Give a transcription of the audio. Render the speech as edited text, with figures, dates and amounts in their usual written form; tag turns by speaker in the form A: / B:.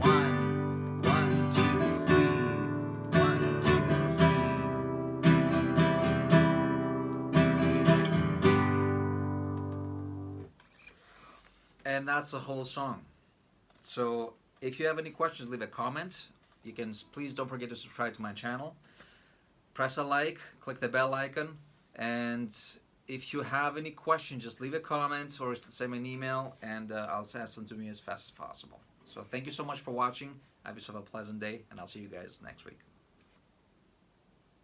A: 1, 1, 2, 3, 1, 2, 3. And that's the whole song. So if you have any questions, leave a comment. You can please don't forget to subscribe to my channel. Press a like, click the bell icon, and if you have any questions, just leave a comment or send me an email, and I'll ask them to me as fast as possible. So thank you so much for watching. Have yourself a pleasant day, and I'll see you guys next week.